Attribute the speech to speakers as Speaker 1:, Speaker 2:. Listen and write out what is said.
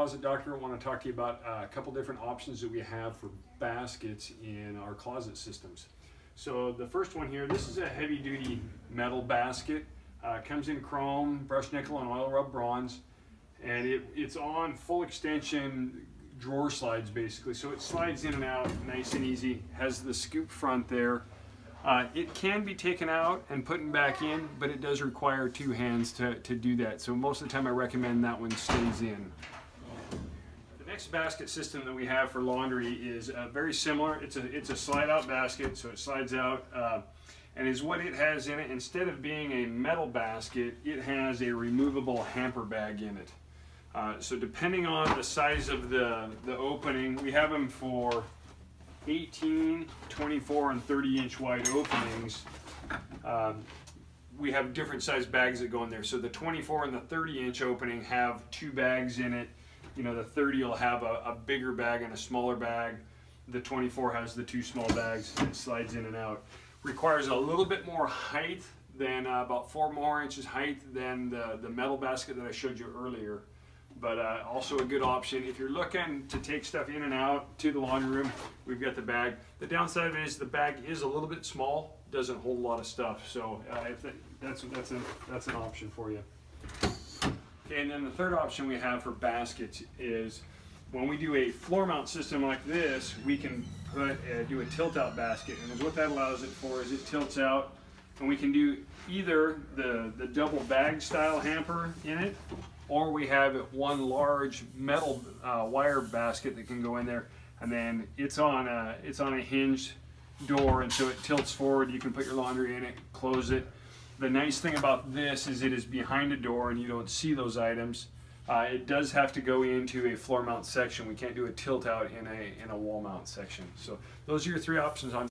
Speaker 1: Closet Doctor. I want to talk to you about a couple different options that we have for baskets in our closet systems. So the first one here, this is a heavy duty metal basket. Comes in chrome, brushed nickel, and oil rub bronze. And it's on full extension drawer slides basically. So it slides in and out nice and easy, has the scoop front there. It can be taken out and put back in, but it does require two hands to do that. So most of the time I recommend that one stays in. The next basket system that we have for laundry is very similar. It's a slide out basket, so it slides out and is what it has in it. Instead of being a metal basket, it has a removable hamper bag in it. So depending on the size of the opening, we have them for 18, 24, and 30-inch wide openings. We have different size bags that go in there. So the 24 and the 30-inch opening have two bags in it. You know, the 30 will have a bigger bag and a smaller bag. The 24 has the two small bags and it slides in and out. Requires a little bit more height than about 4 more inches height than the metal basket that I showed you earlier. But also a good option if you're looking to take stuff in and out to the laundry room. We've got the bag. The downside of it is the bag is a little bit small, doesn't hold a lot of stuff. So that's an option for you. Okay, and then the third option we have for baskets is when we do a floor mount system like this, we can do a tilt out basket, and what that allows it for is it tilts out, and we can do either the double bag style hamper in it, or we have one large metal wire basket that can go in there, and then it's on a hinged door, and so it tilts forward. You can put your laundry in it, close it. The nice thing about this is it is behind a door and you don't see those items. It does have to go into a floor mount section. We can't do a tilt out in a wall mount section. So those are your three options on